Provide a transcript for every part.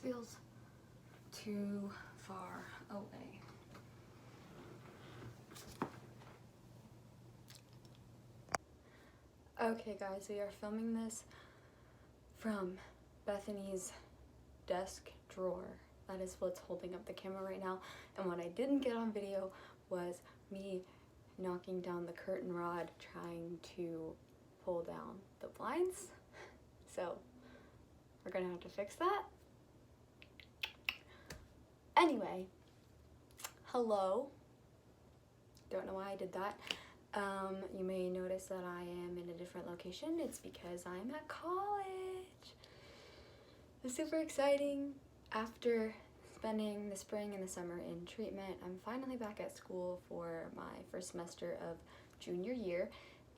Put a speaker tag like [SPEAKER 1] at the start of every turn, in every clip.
[SPEAKER 1] feels too far away. Okay guys, we are filming this from Bethany's desk drawer. That is what's holding up the camera right now. And what I didn't get on video was me knocking down the curtain rod trying to pull down the blinds. So we're gonna have to fix that. Anyway, hello. Don't know why I did that. You may notice that I am in a different location. It's because I'm at college. It's super exciting. After spending the spring and the summer in treatment, I'm finally back at school for my first semester of junior year,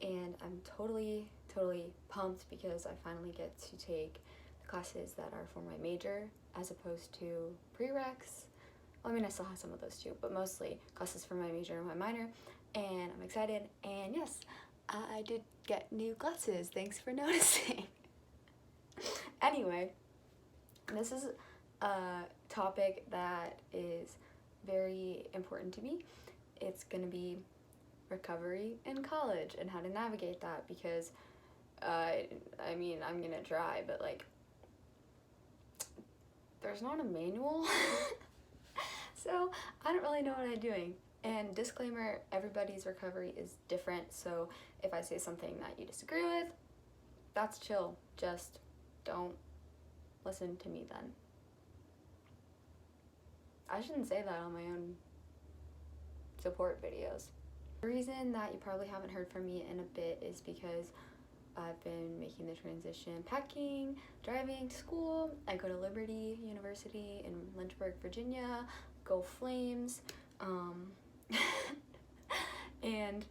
[SPEAKER 1] and I'm totally pumped because I finally get to take the classes that are for my major as opposed to prereqs. Well, I mean, I still have some of those too, but mostly classes for my major and my minor, and I'm excited. And yes, I did get new glasses. Thanks for noticing. Anyway, this is a topic that is very important to me. It's gonna be recovery in college and how to navigate that, because I mean, I'm gonna try, but like, there's not a manual. So I don't really know what I'm doing. And disclaimer, everybody's recovery is different, so if I say something that you disagree with, that's chill. Just don't listen to me then. I shouldn't say that on my own support videos. The reason that you probably haven't heard from me in a bit is because I've been making the transition, packing, driving to school. I go to Liberty University in Lynchburg, Virginia. Go Flames. And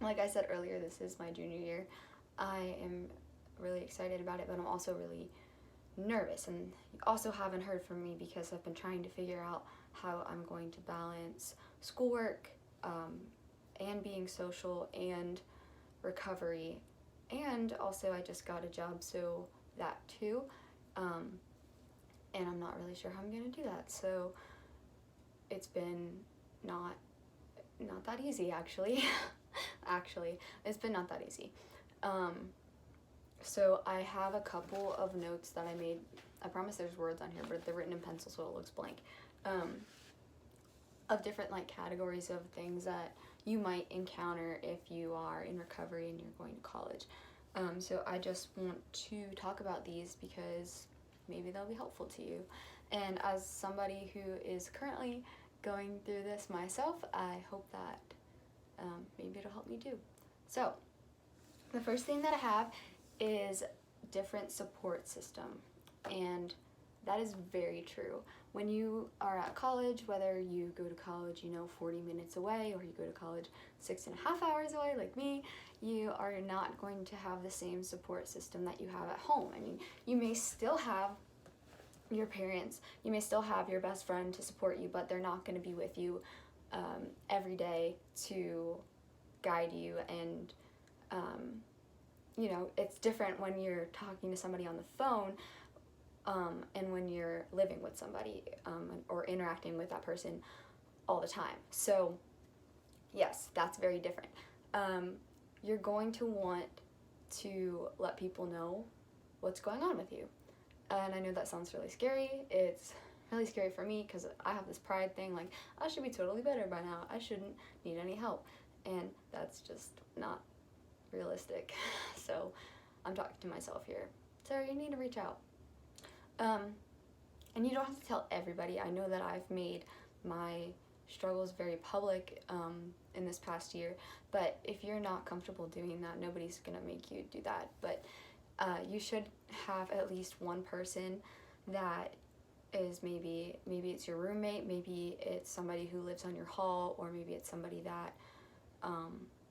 [SPEAKER 1] like I said earlier, this is my junior year. I am really excited about it, but I'm also really nervous, and you also haven't heard from me because I've been trying to figure out how I'm going to balance schoolwork and being social and recovery, and also I just got a job, so that too, and I'm not really sure how I'm gonna do that. So it's been not that easy, actually. It's been not that easy. So I have a couple of notes that I made. I promise there's words on here, but they're written in pencil so it looks blank. Of different like categories of things that you might encounter if you are in recovery and you're going to college. So I just want to talk about these because maybe they'll be helpful to you. And as somebody who is currently going through this myself, I hope that maybe it'll help me too. So the first thing that I have is different support system, and that is very true. When you are at college, whether you go to college 40 minutes away, or you go to college 6.5 hours away like me, you are not going to have the same support system that you have at home. I mean, you may still have your parents, you may still have your best friend to support you, but they're not going to be with you every day to guide you. And it's different when you're talking to somebody on the phone and when you're living with somebody or interacting with that person all the time. So yes, that's very different. You're going to want to let people know what's going on with you. And I know that sounds really scary. It's really scary for me because I have this pride thing, like, I should be totally better by now. I shouldn't need any help. And that's just not realistic. So I'm talking to myself here. Sarah, you need to reach out. And you don't have to tell everybody. I know that I've made my struggles very public in this past year, but if you're not comfortable doing that, nobody's gonna make you do that. But you should have at least one person that is maybe it's your roommate, maybe it's somebody who lives on your hall, or maybe it's somebody that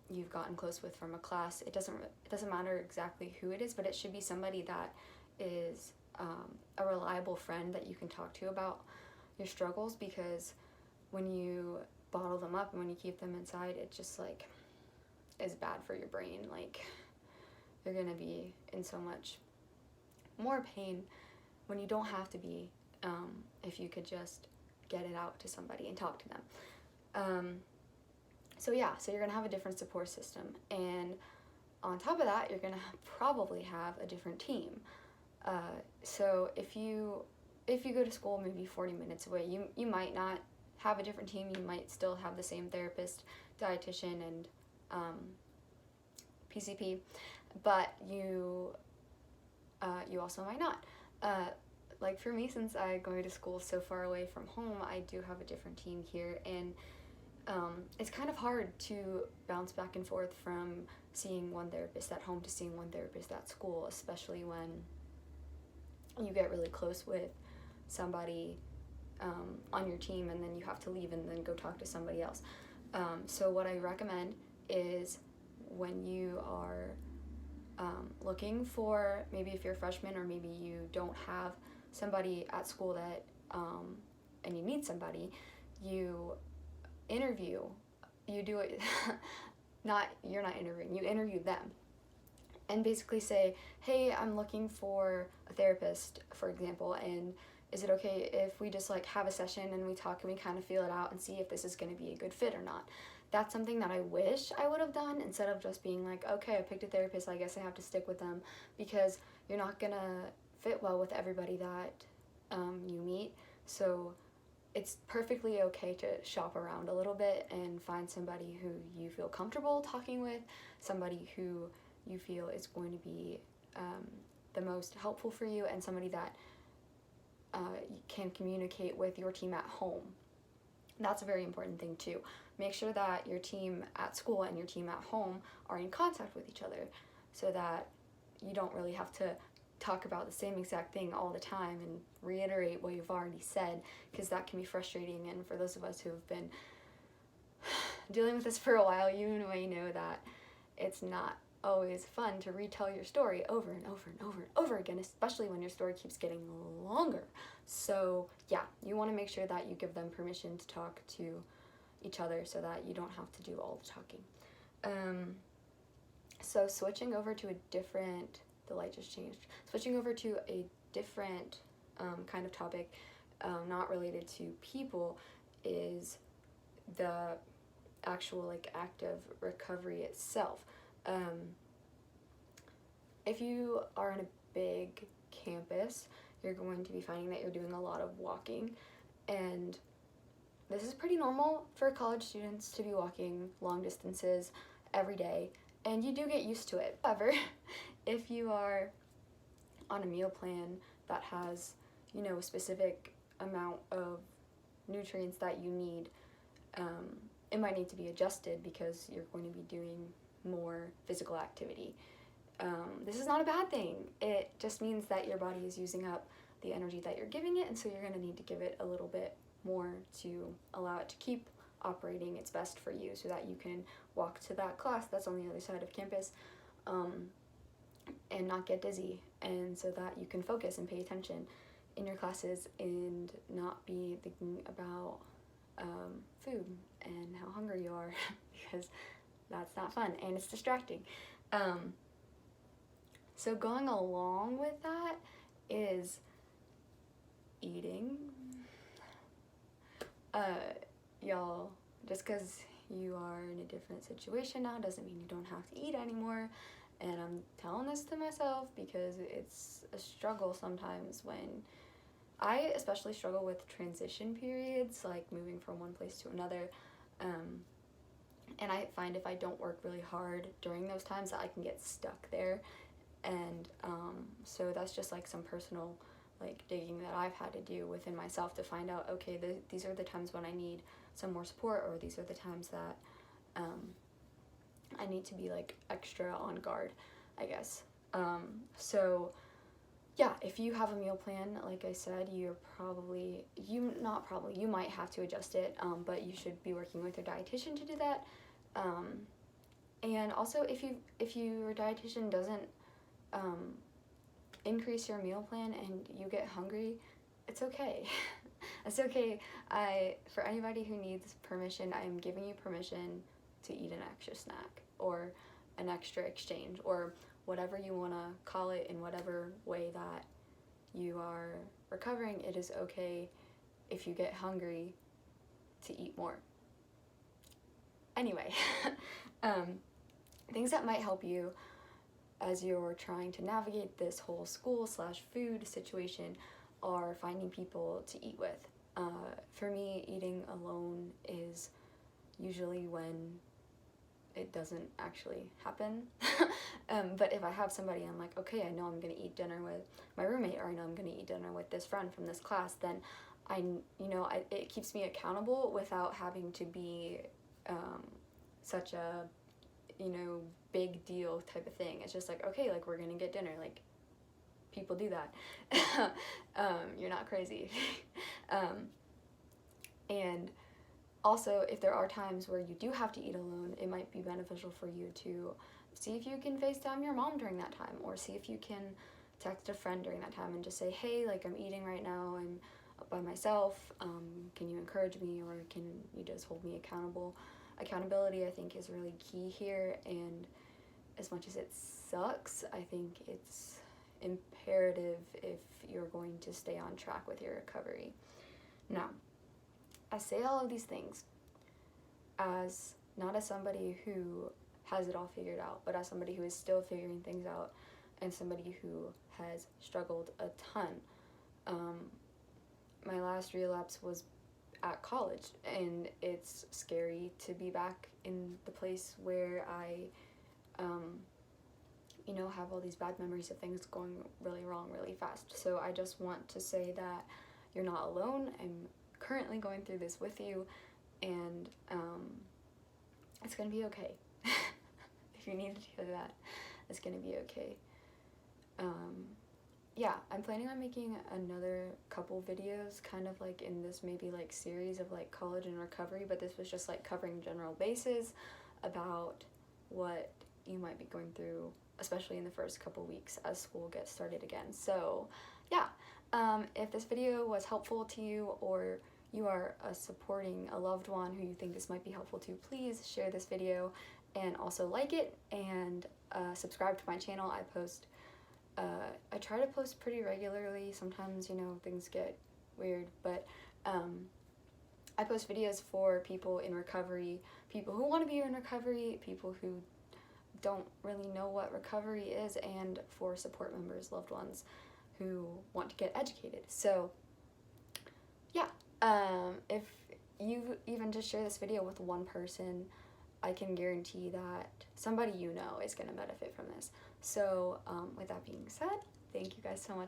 [SPEAKER 1] you've gotten close with from a class. It doesn't matter exactly who it is, but it should be somebody that is a reliable friend that you can talk to about your struggles, because when you bottle them up and when you keep them inside, it just like is bad for your brain. Like, you're gonna be in so much more pain when you don't have to be, if you could just get it out to somebody and talk to them. So you're gonna have a different support system, and on top of that, you're gonna probably have a different team. So if you go to school maybe 40 minutes away, you might not have a different team. You might still have the same therapist, dietitian, and PCP, but you also might not. Like for me, since I'm going to school so far away from home, I do have a different team here, and it's kind of hard to bounce back and forth from seeing one therapist at home to seeing one therapist at school, especially when you get really close with somebody on your team, and then you have to leave and then go talk to somebody else. So what I recommend is, when you are looking for, maybe if you're a freshman, or maybe you don't have somebody at school that and you need somebody, you interview. You do it you're not interviewing, you interview them, and basically say, hey, I'm looking for a therapist, for example, and is it okay if we just like have a session and we talk and we kind of feel it out and see if this is going to be a good fit or not? That's something that I wish I would have done, instead of just being like, okay, I picked a therapist, I guess I have to stick with them, because you're not going to fit well with everybody that you meet. So it's perfectly okay to shop around a little bit and find somebody who you feel comfortable talking with, somebody who you feel is going to be the most helpful for you, and somebody that you can communicate with your team at home. That's a very important thing too. Make sure that your team at school and your team at home are in contact with each other, so that you don't really have to talk about the same exact thing all the time and reiterate what you've already said, because that can be frustrating. And for those of us who have been dealing with this for a while, you may know that it's not always fun to retell your story over and over and over and over again, especially when your story keeps getting longer. So yeah, you want to make sure that you give them permission to talk to each other, so that you don't have to do all the talking. So switching over to a different, the light just changed, switching over to a different kind of topic, not related to people, is the actual like active recovery itself. If you are in a big campus, you're going to be finding that you're doing a lot of walking, and this is pretty normal for college students to be walking long distances every day, and you do get used to it. However, if you are on a meal plan that has, a specific amount of nutrients that you need, it might need to be adjusted because you're going to be doing more physical activity. This is not a bad thing. It just means that your body is using up the energy that you're giving it, and so you're going to need to give it a little bit more to allow it to keep operating its best for you, so that you can walk to that class that's on the other side of campus and not get dizzy, and so that you can focus and pay attention in your classes and not be thinking about food and how hungry you are because that's not fun and it's distracting. So going along with that is eating. Y'all, just because you are in a different situation now doesn't mean you don't have to eat anymore. And I'm telling this to myself because it's a struggle sometimes when I especially struggle with transition periods, like moving from one place to another. And I find if I don't work really hard during those times that I can get stuck there. And so that's just like some personal like digging that I've had to do within myself to find out, okay, these are the times when I need some more support, or these are the times that I need to be like extra on guard, I guess. So yeah, if you have a meal plan, like I said, you might have to adjust it, but you should be working with your dietitian to do that. And also if your dietitian doesn't increase your meal plan and you get hungry, it's okay. It's okay. For anybody who needs permission, I am giving you permission to eat an extra snack or an extra exchange or whatever you want to call it, in whatever way that you are recovering, it is okay if you get hungry to eat more. Anyway, things that might help you as you're trying to navigate this whole school/food situation are finding people to eat with. For me, eating alone is usually when it doesn't actually happen. But if I have somebody, I'm like, okay, I know I'm gonna eat dinner with my roommate, or I know I'm gonna eat dinner with this friend from this class, then it keeps me accountable without having to be such a, big deal type of thing. It's just like, okay, like, we're gonna get dinner, like, people do that. You're not crazy. And also, if there are times where you do have to eat alone, it might be beneficial for you to see if you can FaceTime your mom during that time, or see if you can text a friend during that time and just say, hey, like, I'm eating right now, I'm by myself, can you encourage me, or can you just hold me accountable? Accountability, I think, is really key here, and as much as it sucks, I think it's imperative if you're going to stay on track with your recovery. Now, I say all of these things as not as somebody who has it all figured out, but as somebody who is still figuring things out, and somebody who has struggled a ton. My last relapse was at college, and it's scary to be back in the place where I have all these bad memories of things going really wrong really fast. So I just want to say that you're not alone. I'm currently going through this with you, and it's gonna be okay. If you need to hear that, it's gonna be okay. Yeah, I'm planning on making another couple videos, kind of like in this maybe like series of like college and recovery, but this was just like covering general bases about what you might be going through, especially in the first couple weeks as school gets started again. So yeah, if this video was helpful to you, or you are supporting a loved one who you think this might be helpful to, please share this video and also like it, and subscribe to my channel. I try to post pretty regularly. Sometimes, things get weird, but I post videos for people in recovery, people who want to be in recovery, people who don't really know what recovery is, and for support members, loved ones who want to get educated. So yeah, if you even just share this video with one person, I can guarantee that somebody is going to benefit from this. So with that being said, thank you guys so much